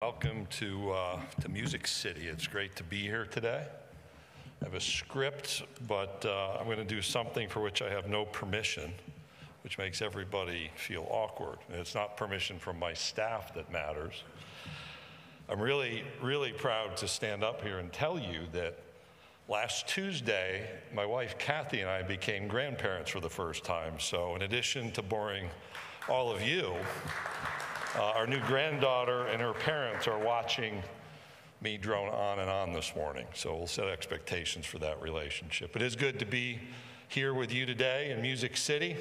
Welcome to Music City. It's great to be here today. I have a script, but I'm going to do something for which I have no permission, which makes everybody feel awkward. And it's not permission from my staff that matters. I'm really, really proud to stand up here and tell you that last Tuesday, my wife Kathy and I became grandparents for the first time. So in addition to boring all of you, our new granddaughter and her parents are watching me drone on and on this morning. So we'll set expectations for that relationship. It is good to be here with you today in Music City.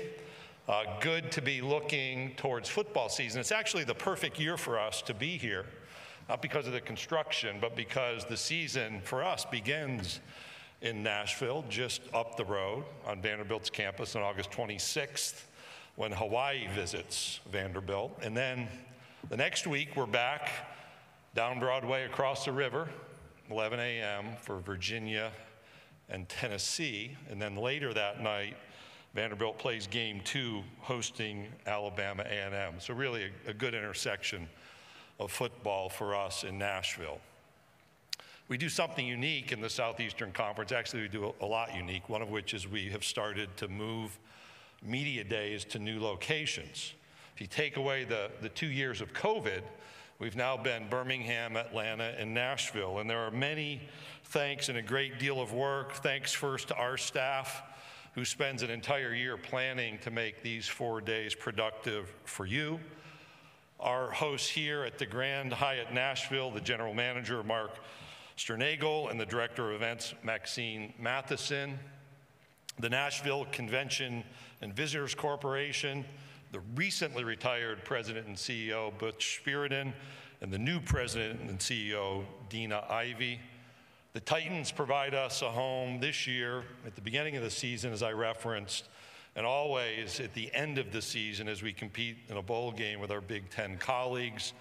Good to be looking towards football season. It's actually the perfect year for us to be here, not because of the construction, but because the season for us begins in Nashville, just up the road on Vanderbilt's campus on August 26th. When Hawaii visits Vanderbilt. And then the next week, we're back down Broadway across the river, 11 a.m. for Virginia and Tennessee. And then later that night, Vanderbilt plays game 2, hosting Alabama A&M. So really a good intersection of football for us in Nashville. We do something unique in the Southeastern Conference. Actually, we do a lot unique, one of which is we have started to move media days to new locations. If you take away the 2 years of COVID, we've now been Birmingham, Atlanta, and Nashville. And there are many thanks and a great deal of work. Thanks first to our staff, who spends an entire year planning to make these 4 days productive for you. Our hosts here at the Grand Hyatt Nashville, the general manager, Mark Sternagel, and the director of events, Maxine Matheson. The Nashville Convention and Visitors Corporation, the recently retired president and CEO, Butch Spiriton, and the new president and CEO, Dina Ivey. The Titans provide us a home this year at the beginning of the season, as I referenced, and always at the end of the season as we compete in a bowl game with our Big Ten colleagues.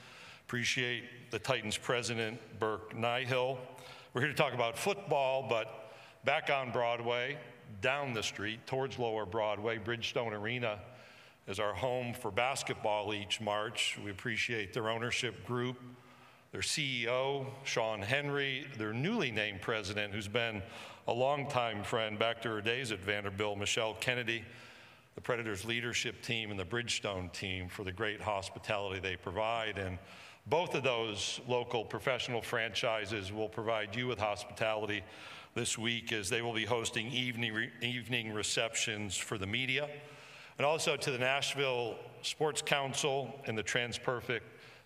Appreciate the Titans president, Burke Nihill. We're here to talk about football, but back on Broadway, down the street towards Lower Broadway, Bridgestone Arena is our home for basketball each March. We appreciate their ownership group, their CEO, Sean Henry, their newly named president, who's been a longtime friend back to her days at Vanderbilt, Michelle Kennedy, the Predators leadership team, and the Bridgestone team for the great hospitality they provide. And both of those local professional franchises will provide you with hospitality this week, as they will be hosting evening receptions for the media. And also to the Nashville Sports Council and the Transperfect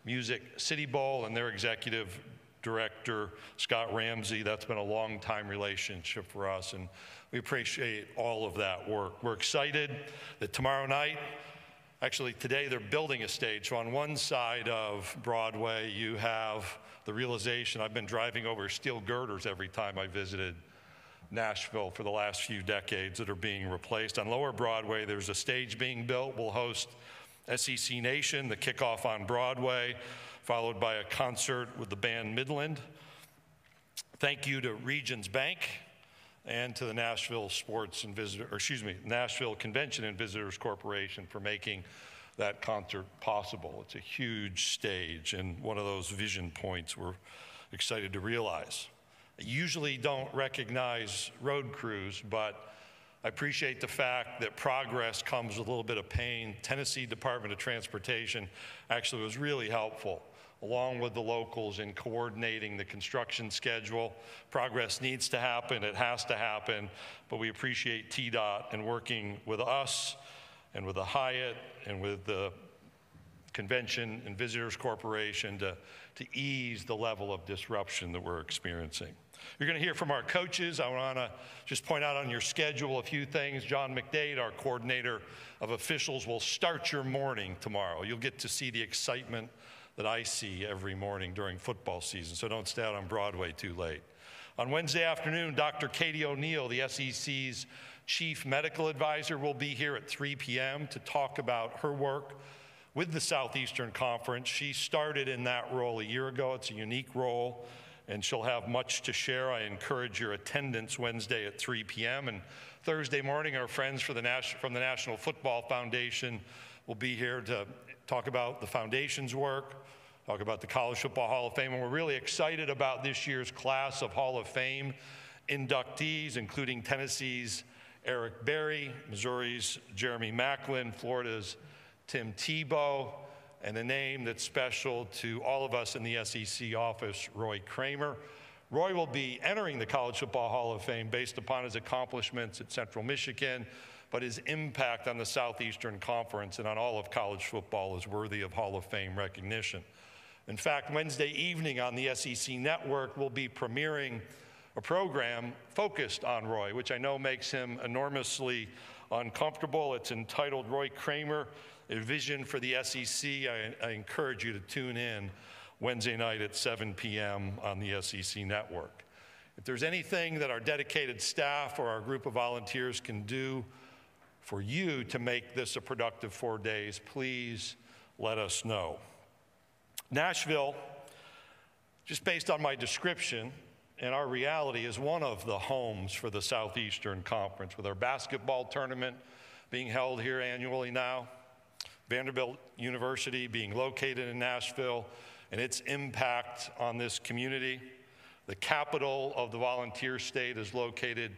Music City Bowl and their executive director, Scott Ramsey. That's been a long-time relationship for us, and we appreciate all of that work. We're excited that tomorrow night, actually today, they're building a stage. So on one side of Broadway, you have the realization, I've been driving over steel girders every time I visited Nashville for the last few decades that are being replaced. On Lower Broadway, there's a stage being built. We'll host SEC Nation, the kickoff on Broadway, followed by a concert with the band Midland. Thank you to Regions Bank and to the Nashville Nashville Convention and Visitors Corporation for making that concert possible. It's a huge stage and one of those vision points we're excited to realize. I usually don't recognize road crews, but I appreciate the fact that progress comes with a little bit of pain. Tennessee Department of Transportation actually was really helpful, along with the locals, in coordinating the construction schedule. Progress needs to happen, it has to happen, but we appreciate TDOT and working with us and with the Hyatt and with the Convention and Visitors Corporation to ease the level of disruption that we're experiencing. You're going to hear from our coaches. I want to just point out on your schedule a few things. John McDade, our coordinator of officials, will start your morning tomorrow. You'll get to see the excitement that I see every morning during football season, so don't stay out on Broadway too late. On Wednesday afternoon, Dr. Katie O'Neill, the SEC's chief medical advisor, will be here at 3 p.m. to talk about her work with the Southeastern Conference. She started in that role a year ago. It's a unique role, and she'll have much to share. I encourage your attendance Wednesday at 3 p.m. And Thursday morning, our friends from the National Football Foundation will be here to talk about the foundation's work, talk about the College Football Hall of Fame, and we're really excited about this year's class of Hall of Fame inductees, including Tennessee's Eric Berry, Missouri's Jeremy Macklin, Florida's Tim Tebow, and a name that's special to all of us in the SEC office, Roy Kramer. Roy will be entering the College Football Hall of Fame based upon his accomplishments at Central Michigan, but his impact on the Southeastern Conference and on all of college football is worthy of Hall of Fame recognition. In fact, Wednesday evening on the SEC Network, we'll be premiering a program focused on Roy, which I know makes him enormously uncomfortable. It's entitled Roy Kramer, A Vision for the SEC. I encourage you to tune in Wednesday night at 7 p.m. on the SEC Network. If there's anything that our dedicated staff or our group of volunteers can do for you to make this a productive 4 days, please let us know. Nashville, just based on my description and our reality, is one of the homes for the Southeastern Conference, with our basketball tournament being held here annually now, Vanderbilt University being located in Nashville, and its impact on this community. The capital of the volunteer state is located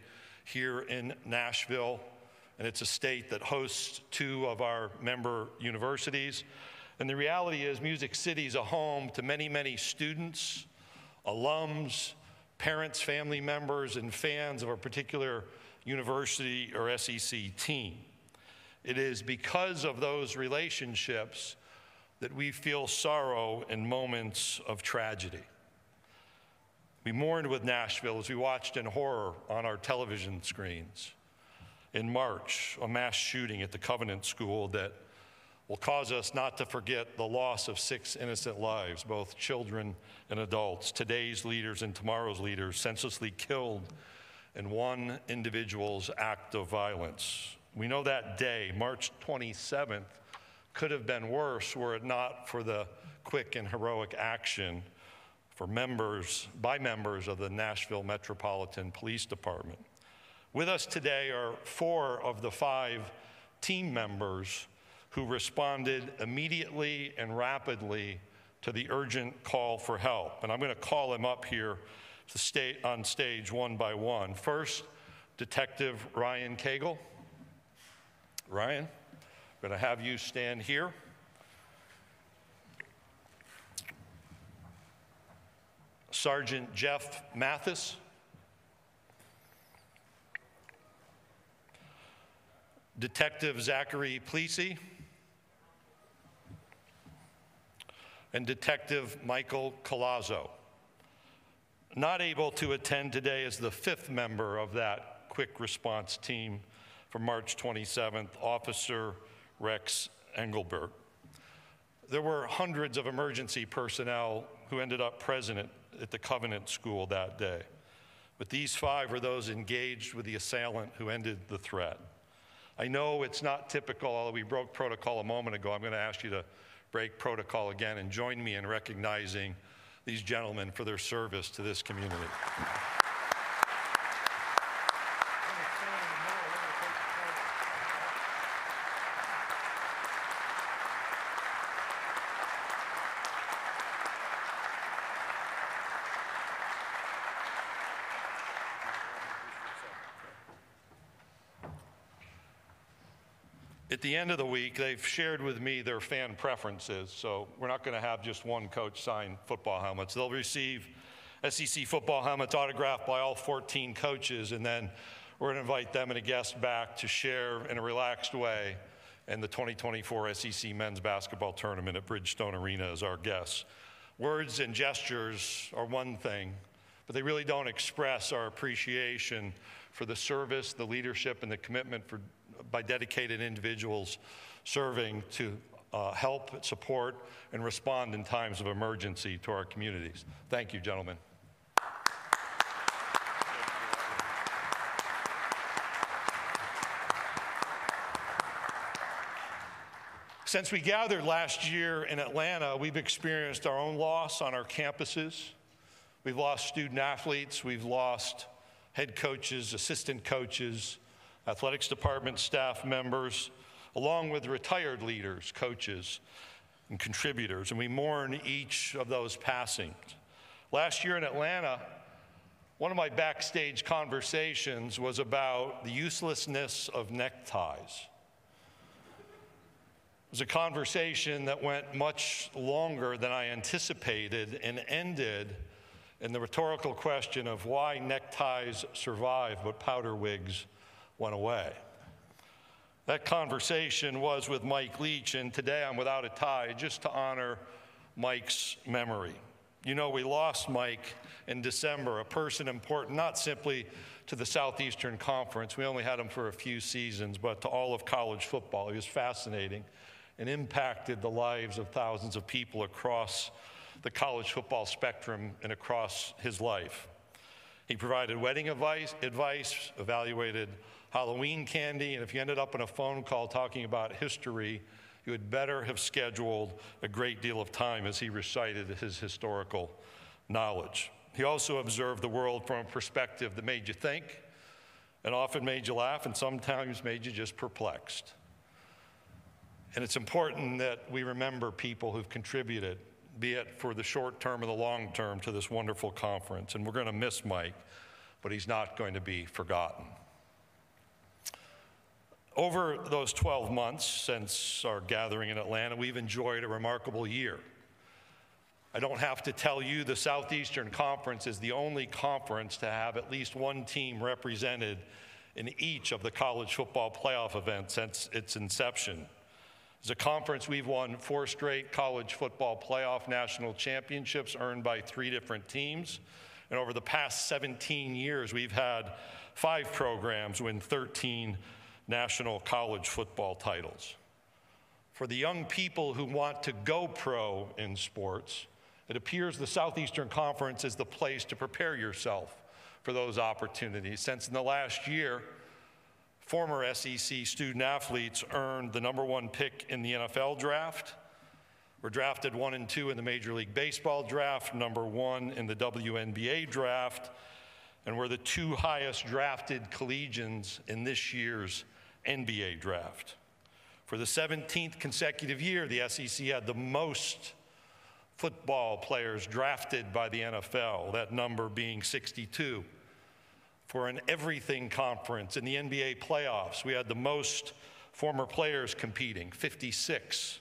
here in Nashville, and it's a state that hosts 2 of our member universities. And the reality is Music City is a home to many, many students, alums, parents, family members, and fans of a particular university or SEC team. It is because of those relationships that we feel sorrow in moments of tragedy. We mourned with Nashville as we watched in horror on our television screens. In March, a mass shooting at the Covenant School that will cause us not to forget the loss of 6 innocent lives, both children and adults, today's leaders and tomorrow's leaders, senselessly killed in one individual's act of violence. We know that day, March 27th, could have been worse were it not for the quick and heroic action by members of the Nashville Metropolitan Police Department. With us today are 4 of the 5 team members who responded immediately and rapidly to the urgent call for help. And I'm going to call them up here on stage one by one. First, Detective Ryan Cagle. Ryan, I'm going to have you stand here. Sergeant Jeff Mathis. Detective Zachary Plesey. And Detective Michael Colazzo. Not able to attend today is the 5th member of that quick response team from March 27th, Officer Rex Engelbert. There were hundreds of emergency personnel who ended up present at the Covenant School that day. But these 5 were those engaged with the assailant who ended the threat. I know it's not typical, although we broke protocol a moment ago. I'm going to ask you to break protocol again and join me in recognizing these gentlemen for their service to this community. At the end of the week, they've shared with me their fan preferences, so we're not going to have just one coach sign football helmets. They'll receive SEC football helmets autographed by all 14 coaches, and then we're going to invite them and a guest back to share in a relaxed way in the 2024 SEC men's basketball tournament at Bridgestone Arena as our guests. Words and gestures are one thing, but they really don't express our appreciation for the service, the leadership, and the commitment by dedicated individuals serving to help, support, and respond in times of emergency to our communities. Thank you, gentlemen. Since we gathered last year in Atlanta, we've experienced our own loss on our campuses. We've lost student athletes, we've lost head coaches, assistant coaches, athletics department staff members, along with retired leaders, coaches. and contributors, and we mourn each of those passings. Last year in Atlanta, one of my backstage conversations was about the uselessness of neckties. It was a conversation that went much longer than I anticipated and ended in the rhetorical question of why neckties survived but powder wigs went away. That conversation was with Mike Leach, and today I'm without a tie just to honor Mike's memory. You know, we lost Mike in December, a person important not simply to the Southeastern Conference. We only had him for a few seasons, but to all of college football. He was fascinating and impacted the lives of thousands of people across the college football spectrum and across his life. He provided wedding advice, evaluated Halloween candy, and if you ended up in a phone call talking about history, you had better have scheduled a great deal of time as he recited his historical knowledge. He also observed the world from a perspective that made you think, and often made you laugh, and sometimes made you just perplexed. And it's important that we remember people who've contributed, be it for the short term or the long term, to this wonderful conference. And we're going to miss Mike, but he's not going to be forgotten. Over those 12 months since our gathering in Atlanta, we've enjoyed a remarkable year. I don't have to tell you the Southeastern Conference is the only conference to have at least one team represented in each of the college football playoff events since its inception. As a conference, we've won 4 straight college football playoff national championships earned by 3 different teams. And over the past 17 years, we've had 5 programs win 13 national college football titles. For the young people who want to go pro in sports, it appears the Southeastern Conference is the place to prepare yourself for those opportunities, since in the last year, former SEC student athletes earned the #1 pick in the NFL draft, were drafted 1 and 2 in the Major League Baseball draft, #1 in the WNBA draft, and were the 2 highest drafted collegians in this year's NBA draft. For the 17th consecutive year, the SEC had the most football players drafted by the NFL, that number being 62. For an everything conference in the NBA playoffs, we had the most former players competing, 56.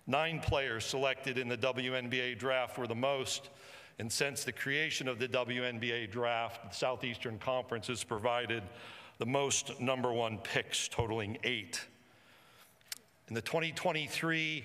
9 players selected in the WNBA draft were the most, and since the creation of the WNBA draft, the Southeastern Conference has provided the most #1 picks, totaling 8. In the 2023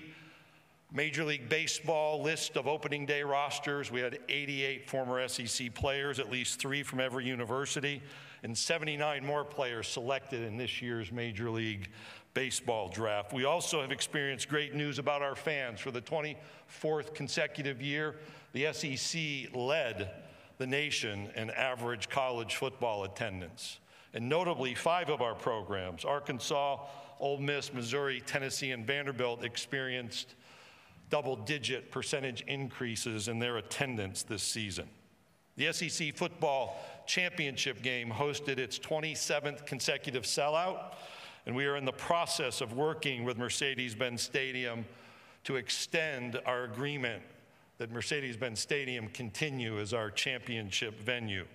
Major League Baseball list of opening day rosters, we had 88 former SEC players, at least 3 from every university, and 79 more players selected in this year's Major League Baseball draft. We also have experienced great news about our fans. For the 24th consecutive year, the SEC led the nation in average college football attendance. And notably, 5 of our programs, Arkansas, Ole Miss, Missouri, Tennessee, and Vanderbilt, experienced double-digit percentage increases in their attendance this season. The SEC football championship game hosted its 27th consecutive sellout, and we are in the process of working with Mercedes-Benz Stadium to extend our agreement that Mercedes-Benz Stadium continue as our championship venue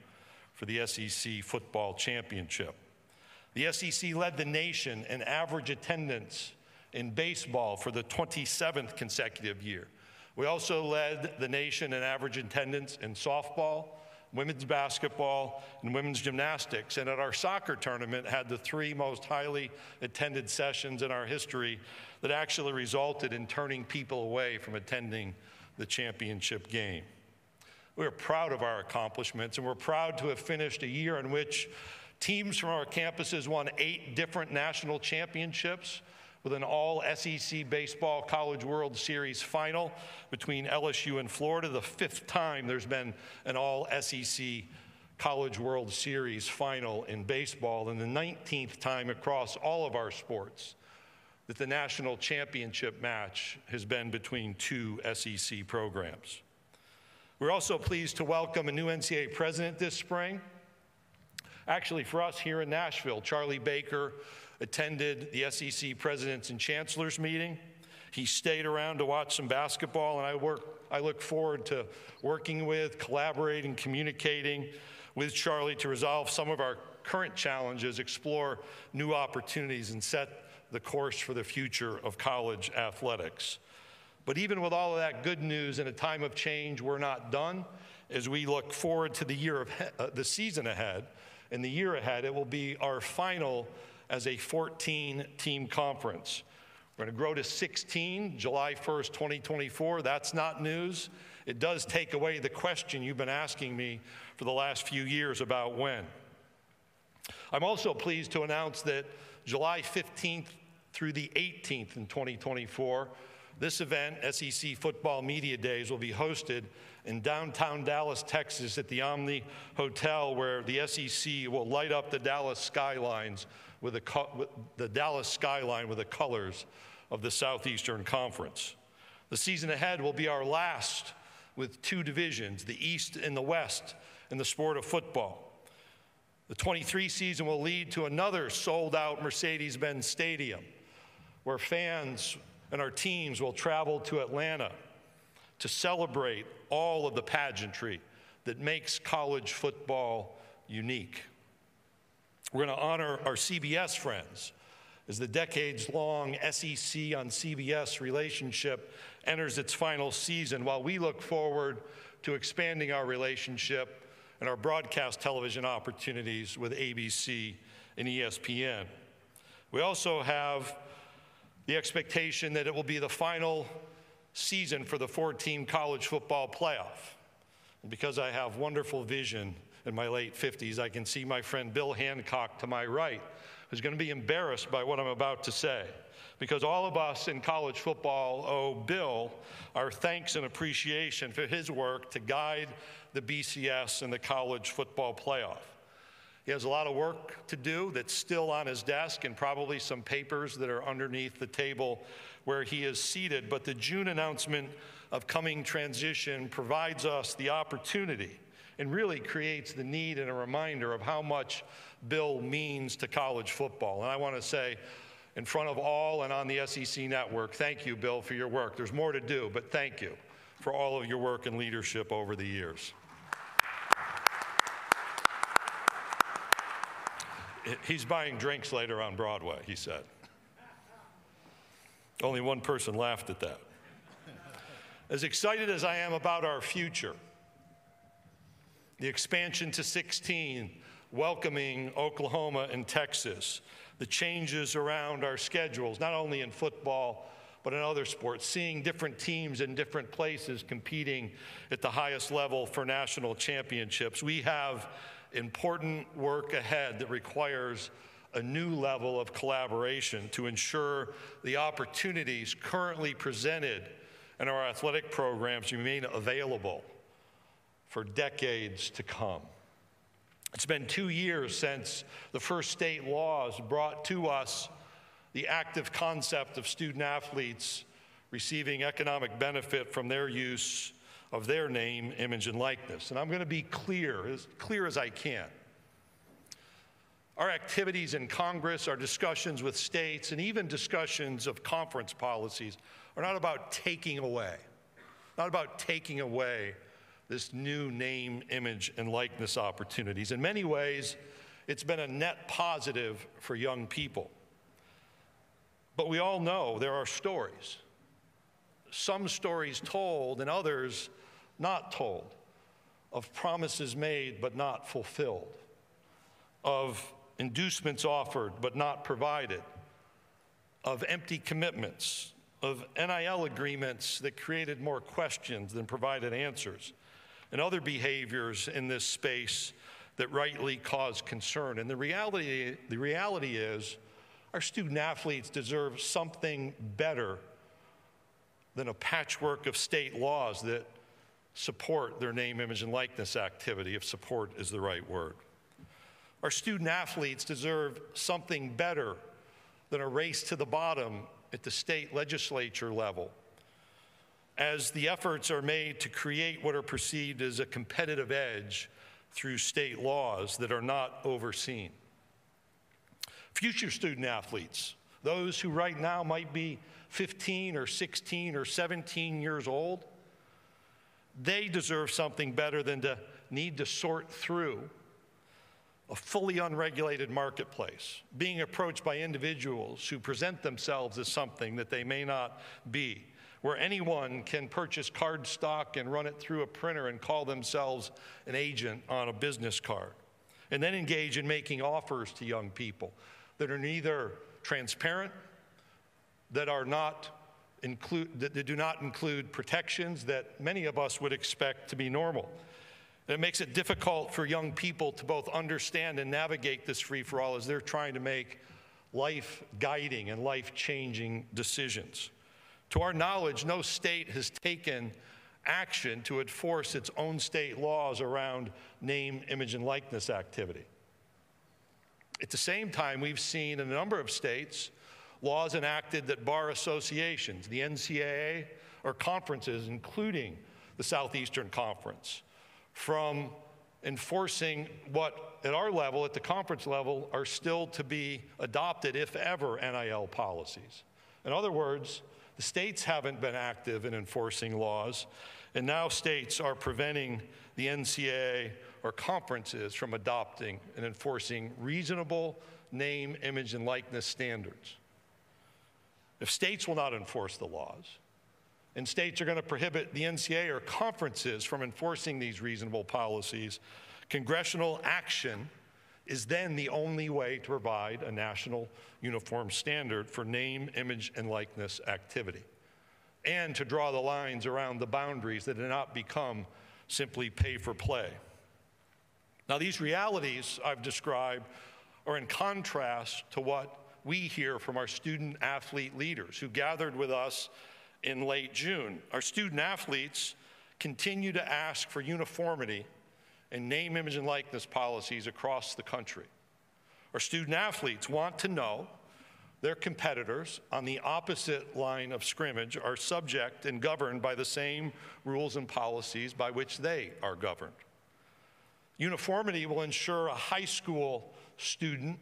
for the SEC football championship. The SEC led the nation in average attendance in baseball for the 27th consecutive year. We also led the nation in average attendance in softball, women's basketball, and women's gymnastics. And at our soccer tournament, had the 3 most highly attended sessions in our history that actually resulted in turning people away from attending the championship game. We're proud of our accomplishments, and we're proud to have finished a year in which teams from our campuses won 8 different national championships, with an all-SEC Baseball College World Series final between LSU and Florida, the 5th time there's been an all-SEC College World Series final in baseball, and the 19th time across all of our sports that the national championship match has been between 2 SEC programs. We're also pleased to welcome a new NCAA president this spring. Actually, for us here in Nashville, Charlie Baker attended the SEC Presidents and Chancellors meeting. He stayed around to watch some basketball, and I look forward to working with, collaborating, communicating with Charlie to resolve some of our current challenges, explore new opportunities, and set the course for the future of college athletics. But even with all of that good news in a time of change, we're not done. As we look forward to the season ahead and the year ahead, it will be our final as a 14-team conference. We're going to grow to 16 July 1st, 2024. That's not news. It does take away the question you've been asking me for the last few years about when. I'm also pleased to announce that July 15th through the 18th in 2024, this event, SEC Football Media Days, will be hosted in downtown Dallas, Texas at the Omni Hotel, where the SEC will light up the Dallas skylines with the Dallas skyline with the colors of the Southeastern Conference. The season ahead will be our last with two divisions, the East and the West, in the sport of football. The 23 season will lead to another sold-out Mercedes-Benz Stadium, where fans and our teams will travel to Atlanta to celebrate all of the pageantry that makes college football unique. We're going to honor our CBS friends as the decades-long SEC on CBS relationship enters its final season, while we look forward to expanding our relationship and our broadcast television opportunities with ABC and ESPN. We also have the expectation that it will be the final season for the 4-team college football playoff. And because I have wonderful vision in my late 50s, I can see my friend Bill Hancock to my right, who's going to be embarrassed by what I'm about to say, because all of us in college football owe Bill our thanks and appreciation for his work to guide the BCS and the college football playoff. He has a lot of work to do that's still on his desk, and probably some papers that are underneath the table where he is seated, but the June announcement of coming transition provides us the opportunity and really creates the need and a reminder of how much Bill means to college football. And I want to say, in front of all and on the SEC Network, thank you, Bill, for your work. There's more to do, but thank you for all of your work and leadership over the years. He's buying drinks later on Broadway, he said. Only one person laughed at that. As excited as I am about our future, the expansion to 16, welcoming Oklahoma and Texas, the changes around our schedules, not only in football, but in other sports, seeing different teams in different places competing at the highest level for national championships. We have important work ahead that requires a new level of collaboration to ensure the opportunities currently presented in our athletic programs remain available for decades to come. It's been 2 years since the first state laws brought to us the active concept of student athletes receiving economic benefit from their use of their name, image, and likeness. And I'm going to be clear as I can. Our activities in Congress, our discussions with states, and even discussions of conference policies are not about taking away this new name, image, and likeness opportunities. In many ways, it's been a net positive for young people. But we all know there are stories, some stories told and others not told, of promises made but not fulfilled, of inducements offered but not provided, of empty commitments, of NIL agreements that created more questions than provided answers, and other behaviors in this space that rightly cause concern. And the reality is our student athletes deserve something better than a patchwork of state laws that support their name, image, and likeness activity, if support is the right word. Our student athletes deserve something better than a race to the bottom at the state legislature level, as the efforts are made to create what are perceived as a competitive edge through state laws that are not overseen. Future student athletes those who right now might be 15 or 16 or 17 years old, they deserve something better than to need to sort through a fully unregulated marketplace, being approached by individuals who present themselves as something that they may not be, where anyone can purchase card stock and run it through a printer and call themselves an agent on a business card, and then engage in making offers to young people that are neither transparent, that do not include protections that many of us would expect to be normal. And it makes it difficult for young people to both understand and navigate this free-for-all as they're trying to make life-guiding and life-changing decisions. To our knowledge, no state has taken action to enforce its own state laws around name, image, and likeness activity. At the same time, we've seen in a number of states laws enacted that bar associations, the NCAA, or conferences, including the Southeastern Conference, from enforcing what, at our level, at the conference level, are still to be adopted, if ever, NIL policies. In other words, the states haven't been active in enforcing laws, and now states are preventing the NCAA or conferences from adopting and enforcing reasonable name, image, and likeness standards. If states will not enforce the laws, and states are going to prohibit the NCAA or conferences from enforcing these reasonable policies, congressional action is then the only way to provide a national uniform standard for name, image, and likeness activity, and to draw the lines around the boundaries that do not become simply pay for play. Now, these realities I've described are in contrast to what we hear from our student athlete leaders who gathered with us in late June. Our student athletes continue to ask for uniformity in name, image, and likeness policies across the country. Our student athletes want to know their competitors on the opposite line of scrimmage are subject and governed by the same rules and policies by which they are governed. Uniformity will ensure a high school student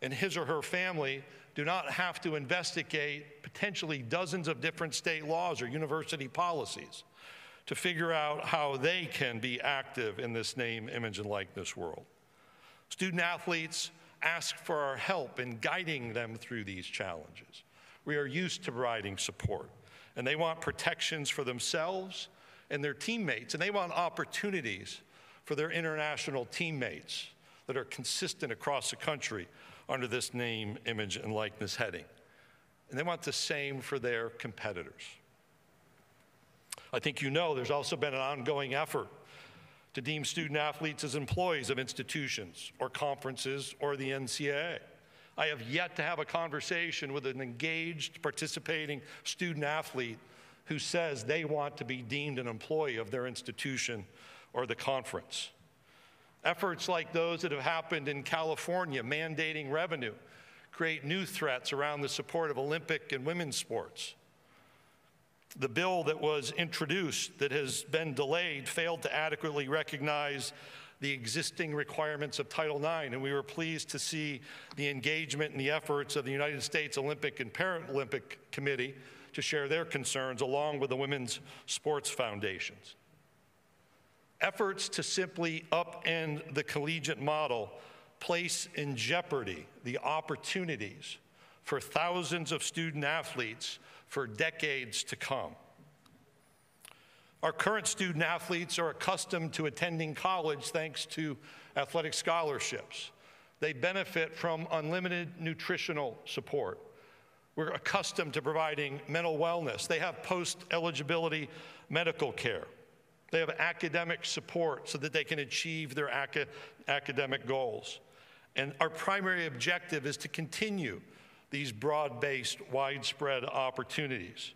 and his or her family do not have to investigate potentially dozens of different state laws or university policies to figure out how they can be active in this name, image, and likeness world. Student athletes ask for our help in guiding them through these challenges. We are used to providing support, and they want protections for themselves and their teammates, and they want opportunities for their international teammates that are consistent across the country under this name, image, and likeness heading. And they want the same for their competitors. I think you know there's also been an ongoing effort to deem student athletes as employees of institutions or conferences or the NCAA. I have yet to have a conversation with an engaged, participating student athlete who says they want to be deemed an employee of their institution or the conference. Efforts like those that have happened in California, mandating revenue, create new threats around the support of Olympic and women's sports. The bill that was introduced that has been delayed failed to adequately recognize the existing requirements of Title IX, and we were pleased to see the engagement and the efforts of the United States Olympic and Paralympic Committee to share their concerns along with the Women's Sports Foundations. Efforts to simply upend the collegiate model place in jeopardy the opportunities for thousands of student athletes for decades to come. Our current student athletes are accustomed to attending college thanks to athletic scholarships. They benefit from unlimited nutritional support. We're accustomed to providing mental wellness. They have post-eligibility medical care. They have academic support so that they can achieve their academic goals. And our primary objective is to continue these broad-based, widespread opportunities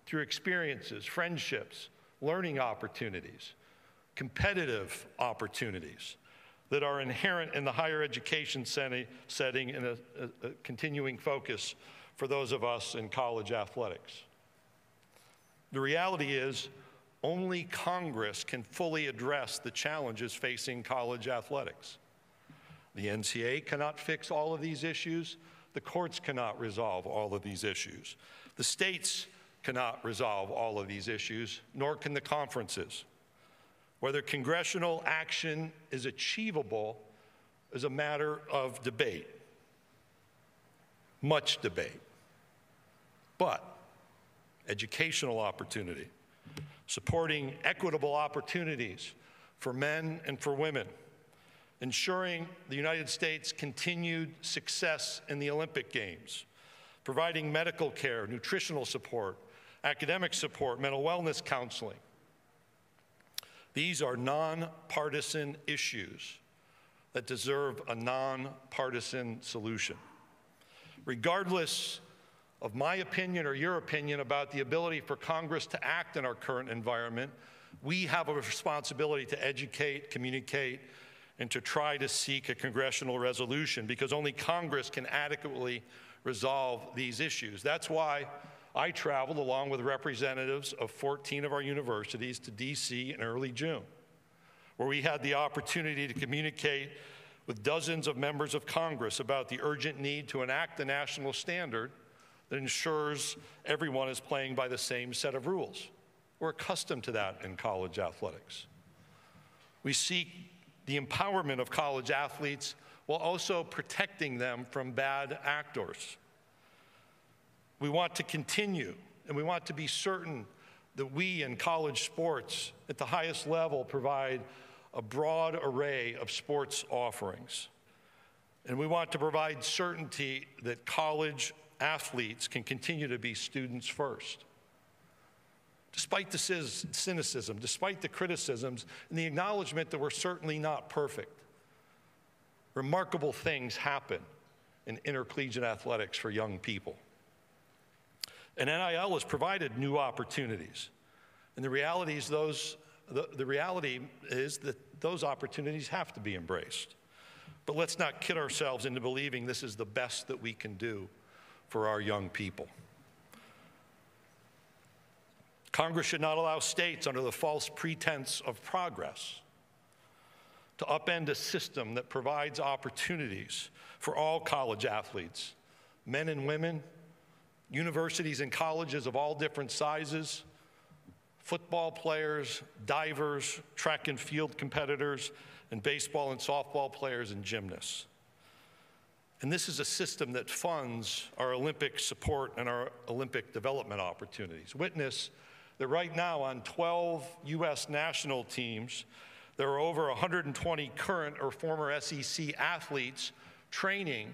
through experiences, friendships, learning opportunities, competitive opportunities that are inherent in the higher education setting and a continuing focus for those of us in college athletics. The reality is, only Congress can fully address the challenges facing college athletics. The NCAA cannot fix all of these issues. The courts cannot resolve all of these issues. The states cannot resolve all of these issues, nor can the conferences. Whether congressional action is achievable is a matter of debate, much debate. But educational opportunity, supporting equitable opportunities for men and for women, ensuring the United States' continued success in the Olympic Games, providing medical care, nutritional support, academic support, mental wellness counseling. These are nonpartisan issues that deserve a nonpartisan solution. Regardless of my opinion or your opinion about the ability for Congress to act in our current environment, we have a responsibility to educate, communicate, and to try to seek a congressional resolution, because only Congress can adequately resolve these issues. That's why I traveled along with representatives of 14 of our universities to DC in early June, where we had the opportunity to communicate with dozens of members of Congress about the urgent need to enact a national standard that ensures everyone is playing by the same set of rules. We're accustomed to that in college athletics. We seek the empowerment of college athletes while also protecting them from bad actors. We want to continue, and we want to be certain that we in college sports at the highest level provide a broad array of sports offerings. And we want to provide certainty that college athletes can continue to be students first. Despite the cynicism, despite the criticisms, and the acknowledgement that we're certainly not perfect, remarkable things happen in intercollegiate athletics for young people. And NIL has provided new opportunities. And the reality is that those opportunities have to be embraced. But let's not kid ourselves into believing this is the best that we can do for our young people. Congress should not allow states, under the false pretense of progress, to upend a system that provides opportunities for all college athletes, men and women, universities and colleges of all different sizes, football players, divers, track and field competitors, and baseball and softball players and gymnasts. And this is a system that funds our Olympic support and our Olympic development opportunities. Witness that right now on 12 U.S. national teams, there are over 120 current or former SEC athletes training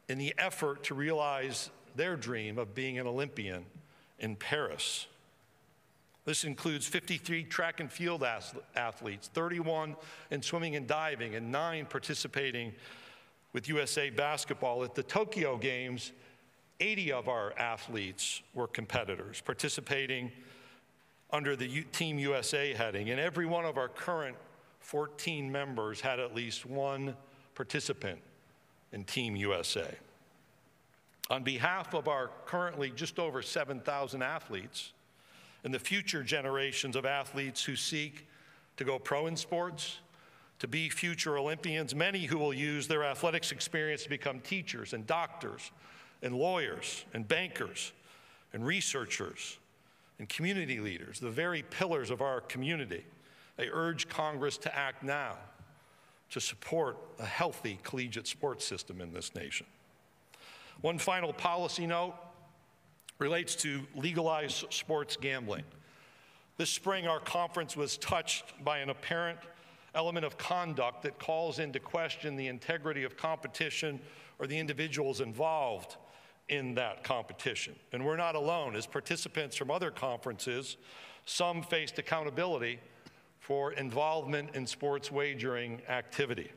in the effort to realize their dream of being an Olympian in Paris. This includes 53 track and field athletes, 31 in swimming and diving, and 9 participating with USA basketball. At the Tokyo Games, 80 of our athletes were competitors, participating under the Team USA heading, and every one of our current 14 members had at least one participant in Team USA. On behalf of our currently just over 7,000 athletes and the future generations of athletes who seek to go pro in sports, to be future Olympians, many who will use their athletics experience to become teachers and doctors and lawyers and bankers and researchers and community leaders, the very pillars of our community, I urge Congress to act now to support a healthy collegiate sports system in this nation. One final policy note relates to legalized sports gambling. This spring, our conference was touched by an apparent element of conduct that calls into question the integrity of competition or the individuals involved in that competition. And we're not alone. As participants from other conferences, some faced accountability for involvement in sports wagering activity.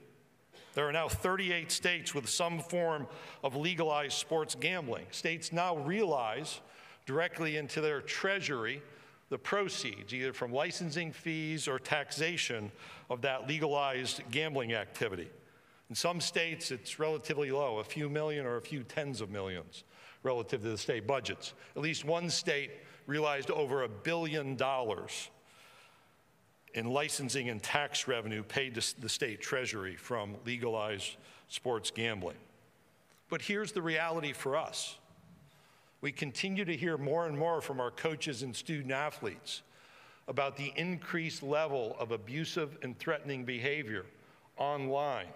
There are now 38 states with some form of legalized sports gambling. States now realize directly into their treasury the proceeds, either from licensing fees or taxation of that legalized gambling activity. In some states, it's relatively low, a few million or a few tens of millions relative to the state budgets. At least one state realized over $1 billion in licensing and tax revenue paid to the state treasury from legalized sports gambling. But here's the reality for us. We continue to hear more and more from our coaches and student athletes about the increased level of abusive and threatening behavior online,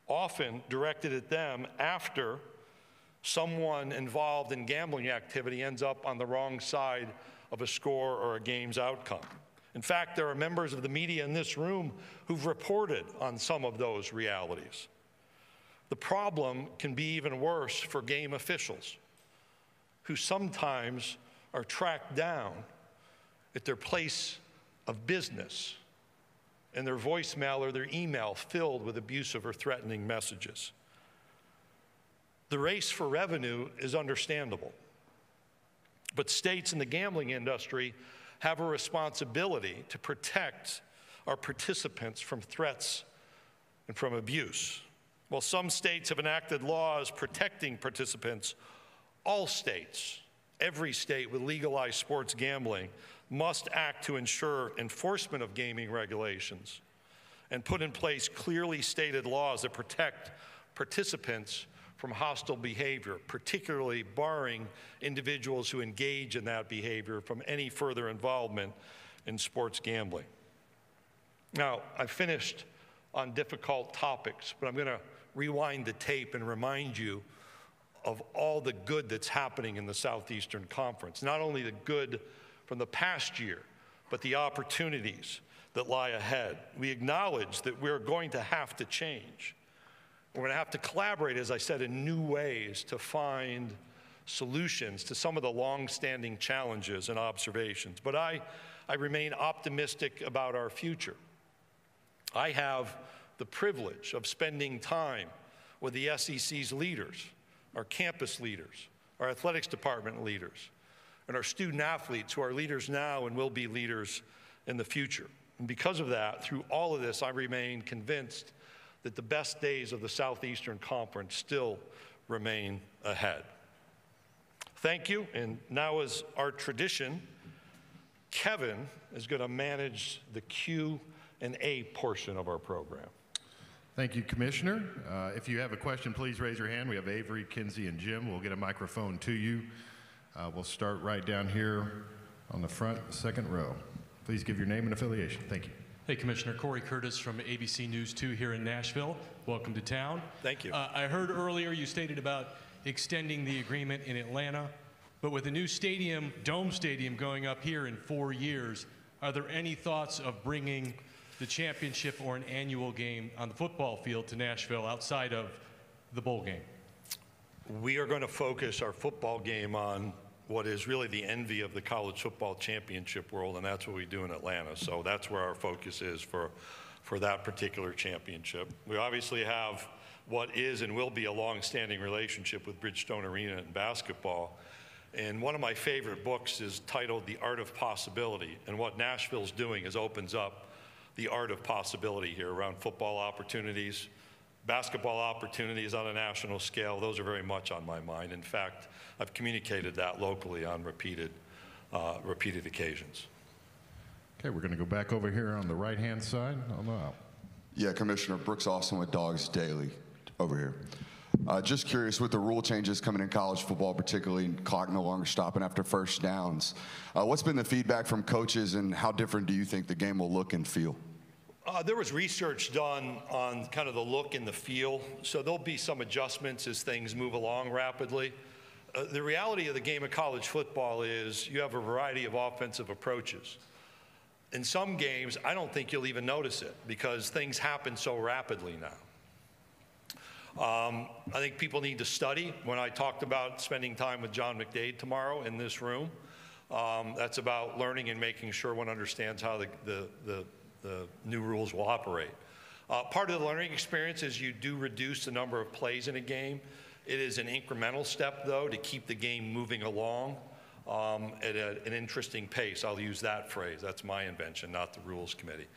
often directed at them after someone involved in gambling activity ends up on the wrong side of a score or a game's outcome. In fact, there are members of the media in this room who've reported on some of those realities. The problem can be even worse for game officials, who sometimes are tracked down at their place of business and their voicemail or their email filled with abusive or threatening messages. The race for revenue is understandable, but states in the gambling industry have a responsibility to protect our participants from threats and from abuse. While some states have enacted laws protecting participants, all states, every state with legalized sports gambling, must act to ensure enforcement of gaming regulations and put in place clearly stated laws that protect participants from hostile behavior, particularly barring individuals who engage in that behavior from any further involvement in sports gambling. Now, I've finished on difficult topics, but I'm going to rewind the tape and remind you of all the good that's happening in the Southeastern Conference. Not only the good from the past year, but the opportunities that lie ahead. We acknowledge that we're going to have to change. We're going to have to collaborate, as I said, in new ways to find solutions to some of the long-standing challenges and observations. But I remain optimistic about our future. I have the privilege of spending time with the SEC's leaders, our campus leaders, our athletics department leaders, and our student athletes who are leaders now and will be leaders in the future. And because of that, through all of this, I remain convinced that the best days of the Southeastern Conference still remain ahead. Thank you, and now as our tradition, Kevin is going to manage the Q&A portion of our program. Thank you, Commissioner. If you have a question, please raise your hand. We have Avery, Kinsey, and Jim. We'll get a microphone to you. We'll start right down here on the front, second row. Please give your name and affiliation. Thank you. Hey, Commissioner. Corey Curtis from ABC News 2 here in Nashville. Welcome to town. Thank you. I heard earlier you stated about extending the agreement in Atlanta, but with a new stadium, Dome Stadium, going up here in 4 years, are there any thoughts of bringing the championship or an annual game on the football field to Nashville outside of the bowl game? We are going to focus our football game on what is really the envy of the college football championship world, and that's what we do in Atlanta. So that's where our focus is for that particular championship. We obviously have what is and will be a long-standing relationship with Bridgestone Arena and basketball. And one of my favorite books is titled The Art of Possibility. And what Nashville's doing is opens up the art of possibility here around football opportunities, basketball opportunities on a national scale. Those are very much on my mind. In fact, I've communicated that locally on repeated occasions. Okay, we're going to go back over here on the right-hand side on the aisle. Yeah, Commissioner Brooks Austin with Dogs Daily over here. Just curious, with the rule changes coming in college football, particularly clock no longer stopping after first downs, what's been the feedback from coaches, and how different do you think the game will look and feel? There was research done on kind of the look and the feel, so there'll be some adjustments as things move along rapidly. The reality of the game of college football is you have a variety of offensive approaches. In some games, I don't think you'll even notice it because things happen so rapidly now. I think people need to study. When I talked about spending time with John McDade tomorrow in this room, that's about learning and making sure one understands how the new rules will operate. Part of the learning experience is you do reduce the number of plays in a game. It is an incremental step, though, to keep the game moving along at an interesting pace. I'll use that phrase. That's my invention, not the Rules Committee.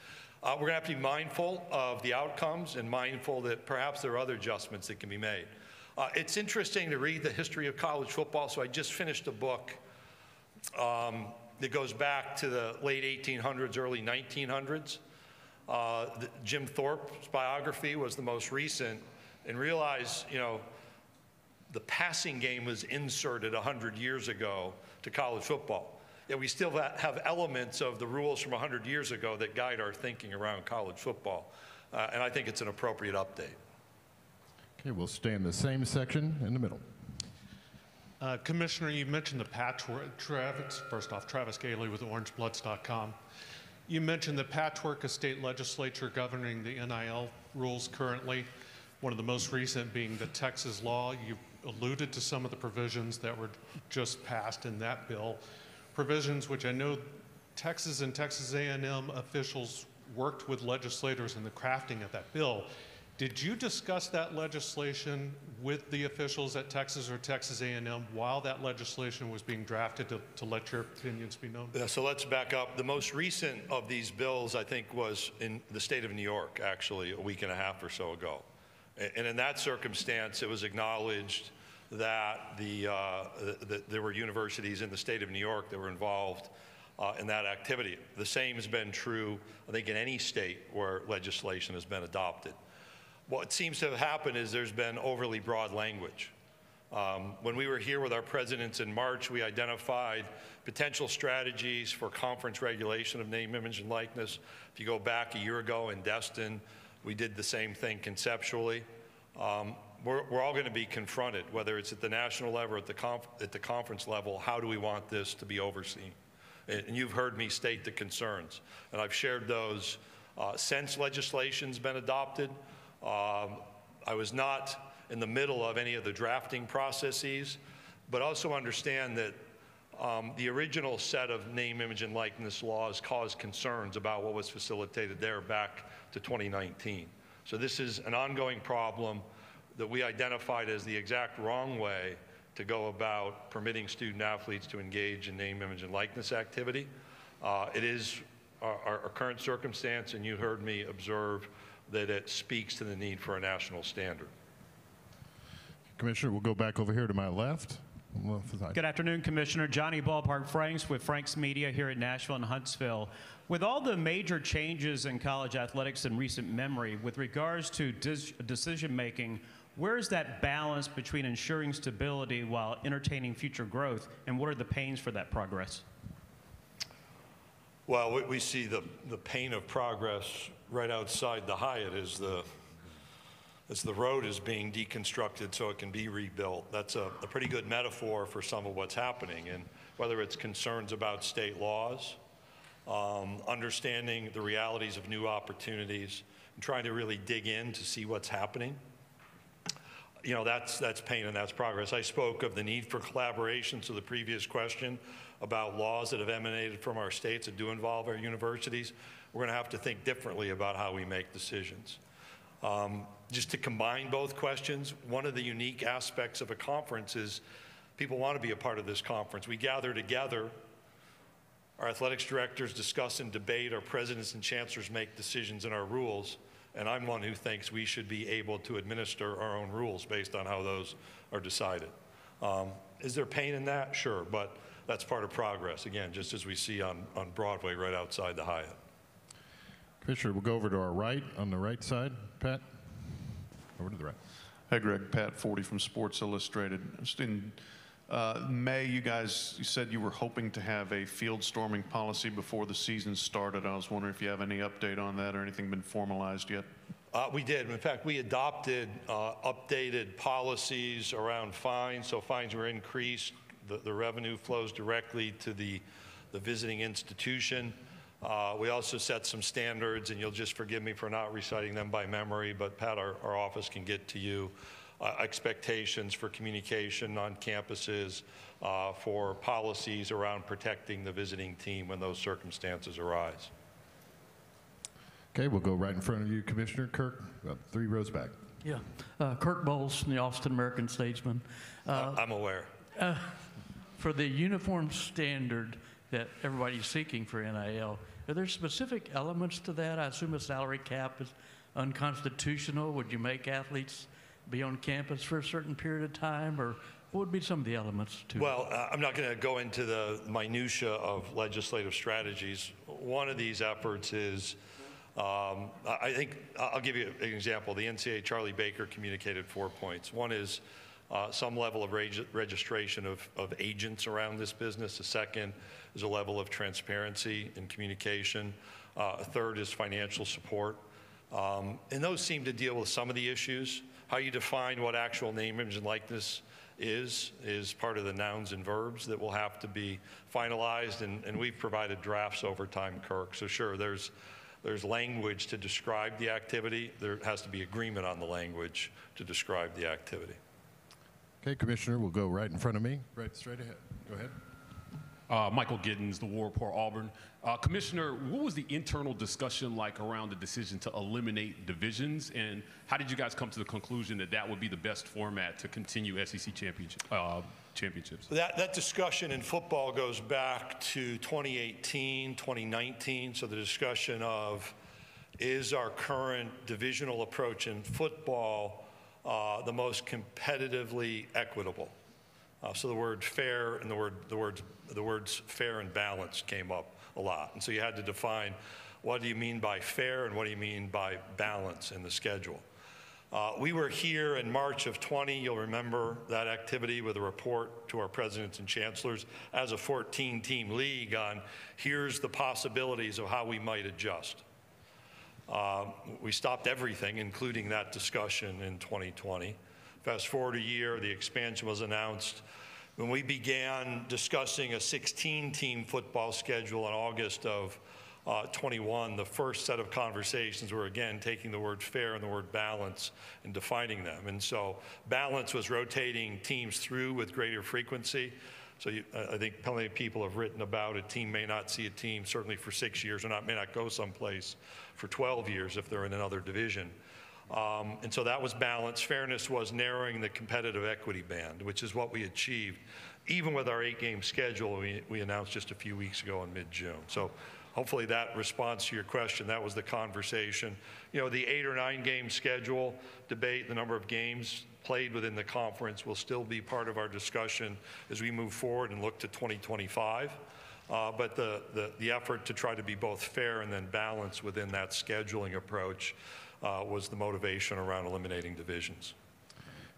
We're going to have to be mindful of the outcomes and mindful that perhaps there are other adjustments that can be made. It's interesting to read the history of college football. So I just finished a book that goes back to the late 1800s, early 1900s. Jim Thorpe's biography was the most recent, and realize, the passing game was inserted 100 years ago to college football. Yet we still have elements of the rules from 100 years ago that guide our thinking around college football. And I think it's an appropriate update. Okay, we'll stay in the same section in the middle. Commissioner, you mentioned the patchwork. First off, Travis Gailey with OrangeBloods.com. You mentioned the patchwork of state legislature governing the NIL rules currently, one of the most recent being the Texas law. You alluded to some of the provisions that were just passed in that bill, provisions which I know Texas and Texas A&M officials worked with legislators in the crafting of that bill. Did you discuss that legislation with the officials at Texas or Texas A&M while that legislation was being drafted to let your opinions be known? Yeah, so let's back up. The most recent of these bills, I think, was in the state of New York, actually, a week and a half or so ago. And in that circumstance, it was acknowledged that there were universities in the state of New York that were involved in that activity. The same has been true, I think, in any state where legislation has been adopted. What seems to have happened is there's been overly broad language. When we were here with our presidents in March, we identified potential strategies for conference regulation of name, image, and likeness. If you go back a year ago in Destin, we did the same thing conceptually. We're all going to be confronted, whether it's at the national level or at the conference level, how do we want this to be overseen? And you've heard me state the concerns, and I've shared those since legislation's been adopted. I was not in the middle of any of the drafting processes, but also understand that the original set of name, image, and likeness laws caused concerns about what was facilitated there back to 2019. So this is an ongoing problem that we identified as the exact wrong way to go about permitting student athletes to engage in name, image, and likeness activity. It is our current circumstance, and you heard me observe that it speaks to the need for a national standard. Commissioner, we'll go back over here to my left. Good afternoon, Commissioner. Johnny Ballpark Franks with Franks Media here at Nashville and Huntsville. With all the major changes in college athletics in recent memory, with regards to decision-making, where is that balance between ensuring stability while entertaining future growth, and what are the pains for that progress? Well, we see the pain of progress right outside the Hyatt as the road is being deconstructed so it can be rebuilt. That's a pretty good metaphor for some of what's happening, and whether it's concerns about state laws, understanding the realities of new opportunities, and trying to really dig in to see what's happening. You know, that's pain and that's progress. I spoke of the need for collaboration to the previous question about laws that have emanated from our states that do involve our universities. We're going to have to think differently about how we make decisions. Just to combine both questions, one of the unique aspects of a conference is people want to be a part of this conference. We gather together, our athletics directors discuss and debate, our presidents and chancellors make decisions in our rules, and I'm one who thinks we should be able to administer our own rules based on how those are decided. Is there pain in that? Sure, but that's part of progress, again, just as we see on Broadway right outside the Hyatt. Commissioner, we'll go over to our right, on the right side. Pat, over to the right. Hey, Greg. Pat 40 from Sports Illustrated. Just in May, you said you were hoping to have a field storming policy before the season started. I was wondering if you have any update on that or anything been formalized yet? We did. In fact, we adopted updated policies around fines. So fines were increased. The revenue flows directly to the visiting institution. We also set some standards, and you'll just forgive me for not reciting them by memory, but Pat, our office can get to you. Expectations for communication on campuses, for policies around protecting the visiting team when those circumstances arise. Okay, we'll go right in front of you, Commissioner Kirk, about 3 rows back. Yeah, Kirk Bowles from the Austin American Statesman. I'm aware. For the uniform standard that everybody's seeking for NIL, are there specific elements to that? I assume a salary cap is unconstitutional. Would you make athletes be on campus for a certain period of time, or what would be some of the elements to it? Well, I'm not going to go into the minutia of legislative strategies. One of these efforts is, I think, I'll give you an example. The NCAA Charlie Baker communicated 4 points. One is some level of registration of agents around this business. The second is a level of transparency and communication. A third is financial support. And those seem to deal with some of the issues. How you define what actual name, image, and likeness is part of the nouns and verbs that will have to be finalized, and we've provided drafts over time, Kirk. So sure, there's language to describe the activity. There has to be agreement on the language to describe the activity. Okay, Commissioner, we'll go right in front of me, right straight ahead. Go ahead. Michael Giddens, the War Report, Auburn. Commissioner, what was the internal discussion like around the decision to eliminate divisions, and how did you guys come to the conclusion that that would be the best format to continue SEC championships? That discussion in football goes back to 2018, 2019. So the discussion of, is our current divisional approach in football the most competitively equitable? So the word fair and the words fair and balanced came up a lot. And so you had to define, what do you mean by fair and what do you mean by balance in the schedule? We were here in March of 20, you'll remember that activity with a report to our presidents and chancellors as a 14-team league on, here's the possibilities of how we might adjust. We stopped everything, including that discussion in 2020. Fast forward a year, the expansion was announced. When we began discussing a 16-team football schedule in August of 21, the first set of conversations were, again, taking the word fair and the word balance and defining them. And so balance was rotating teams through with greater frequency. So I think plenty of people have written about a team may not see a team certainly for 6 years, or may not go someplace for 12 years if they're in another division. And so that was balance. Fairness was narrowing the competitive equity band, which is what we achieved. Even with our 8-game schedule we announced just a few weeks ago in mid-June. So hopefully that responds to your question. That was the conversation. You know, the 8 or 9 game schedule debate, the number of games played within the conference will still be part of our discussion as we move forward and look to 2025. But the effort to try to be both fair and then balanced within that scheduling approach was the motivation around eliminating divisions.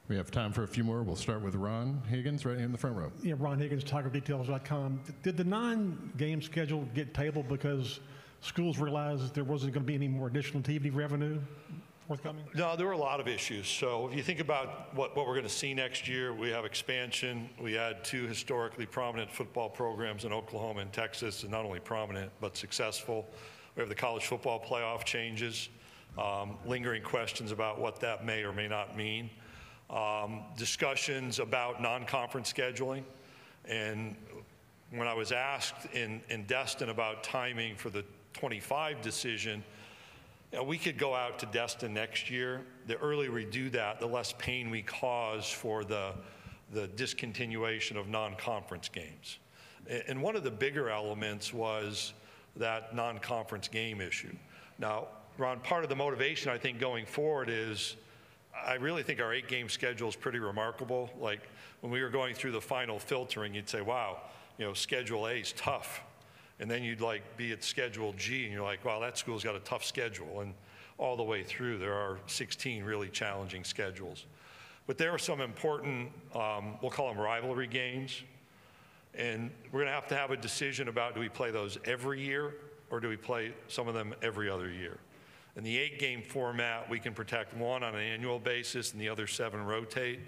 We have time for a few more. We'll start with Ron Higgins right here in the front row. Yeah, Ron Higgins, TigerDetails.com. Did the 9-game schedule get tabled because schools realized that there wasn't going to be any more additional TV revenue forthcoming? No, there were a lot of issues. So if you think about what we're going to see next year, we have expansion. We add 2 historically prominent football programs in Oklahoma and Texas, and not only prominent, but successful. We have the college football playoff changes. Lingering questions about what that may or may not mean. Discussions about non-conference scheduling. And when I was asked in Destin about timing for the 25 decision, you know, we could go out to Destin next year. The earlier we do that, the less pain we cause for the discontinuation of non-conference games. And one of the bigger elements was that non-conference game issue. Now, Ron, part of the motivation, I think, going forward is I really think our 8-game schedule is pretty remarkable. Like, when we were going through the final filtering, you'd say, wow, you know, Schedule A is tough. And then you'd, like, be at Schedule G, and you're like, wow, that school's got a tough schedule. And all the way through, there are 16 really challenging schedules. But there are some important, we'll call them rivalry games. And we're going to have a decision about, do we play those every year, or do we play some of them every other year? In the 8-game format, we can protect 1 on an annual basis and the other 7 rotate.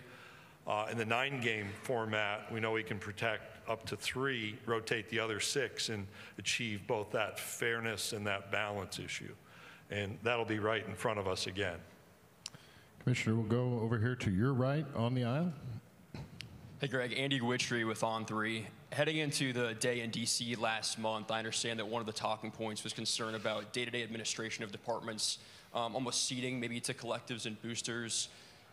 In the 9-game format, we know we can protect up to 3, rotate the other 6, and achieve both that fairness and that balance issue. And that'll be right in front of us again. Commissioner, we'll go over here to your right on the aisle. Hey, Greg. Andy Witchery with On3. Heading into the day in D.C. last month, I understand that one of the talking points was concern about day-to-day administration of departments, almost ceding maybe to collectives and boosters.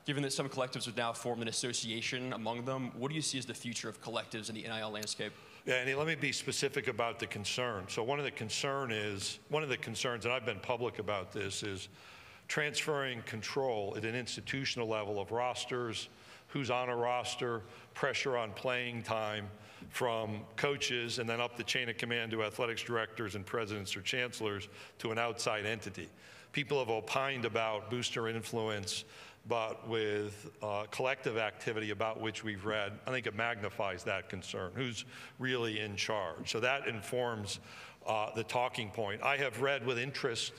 Given that some collectives have now formed an association among them, what do you see as the future of collectives in the NIL landscape? Yeah, Andy, let me be specific about the concern. So one of the concerns, and I've been public about this, is transferring control at an institutional level of rosters, who's on a roster, pressure on playing time from coaches, and then up the chain of command to athletics directors and presidents or chancellors to an outside entity. People have opined about booster influence but with collective activity about which we've read, I think it magnifies that concern. Who's really in charge? So that informs the talking point. I have read with interest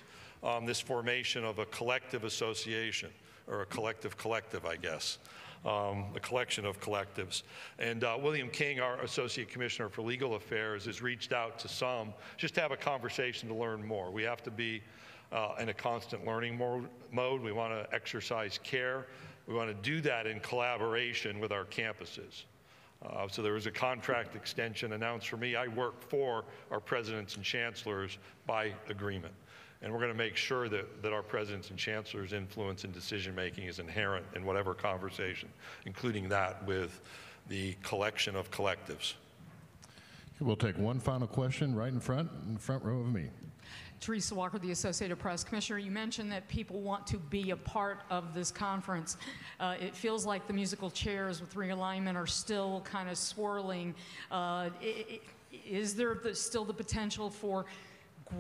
this formation of a collective association, or a collective, I guess. A collection of collectives. And William King, our Associate Commissioner for Legal Affairs, has reached out to some just to have a conversation to learn more. We have to be in a constant learning mode. We want to exercise care. We want to do that in collaboration with our campuses. So there was a contract extension announced for me. I work for our presidents and chancellors by agreement. And we're going to make sure that our presidents and chancellors' influence in decision-making is inherent in whatever conversation, including that with the collection of collectives. We'll take one final question right in the front row of me. Teresa Walker, the Associated Press. Commissioner, you mentioned that people want to be a part of this conference. It feels like the musical chairs with realignment are still kind of swirling. Is there still the potential for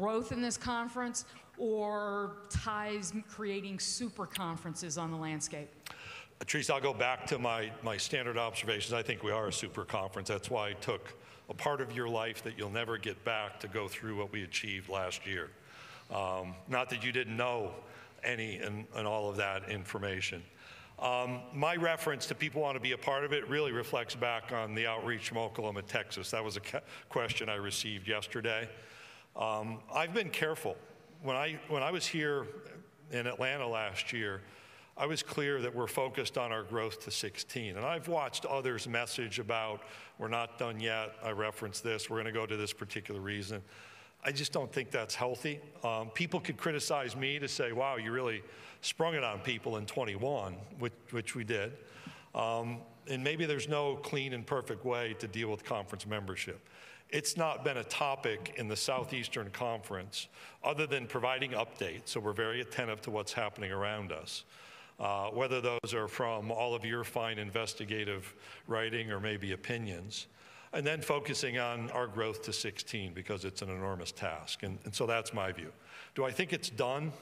growth in this conference, or ties creating super conferences on the landscape? Teresa, I'll go back to my standard observations. I think we are a super conference. That's why I took a part of your life that you'll never get back to go through what we achieved last year. Not that you didn't know any and all of that information. My reference to people want to be a part of it really reflects back on the outreach from Oklahoma, Texas. That was a question I received yesterday. I've been careful. When I was here in Atlanta last year, I was clear that we're focused on our growth to 16. And I've watched others message about, we're not done yet. I referenced this. We're going to go to this particular reason. I just don't think that's healthy. People could criticize me to say, wow, you really sprung it on people in 21, which we did. And maybe there's no clean and perfect way to deal with conference membership. It's not been a topic in the Southeastern Conference other than providing updates, so we're very attentive to what's happening around us. Whether those are from all of your fine investigative writing or maybe opinions, and then focusing on our growth to 16 because it's an enormous task. And so that's my view. Do I think it's done?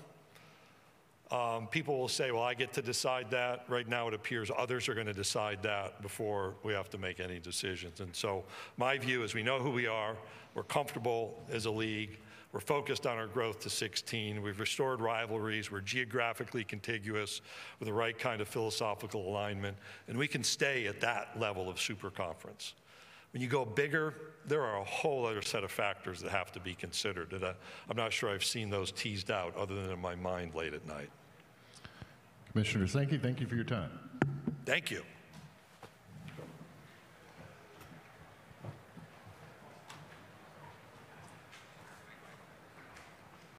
People will say, well, I get to decide that. Right now it appears others are going to decide that before we have to make any decisions. And so my view is we know who we are. We're comfortable as a league. We're focused on our growth to 16. We've restored rivalries. We're geographically contiguous with the right kind of philosophical alignment. And we can stay at that level of super conference. When you go bigger, there are a whole other set of factors that have to be considered. And I'm not sure I've seen those teased out other than in my mind late at night. Commissioner Sankey, thank you for your time. Thank you.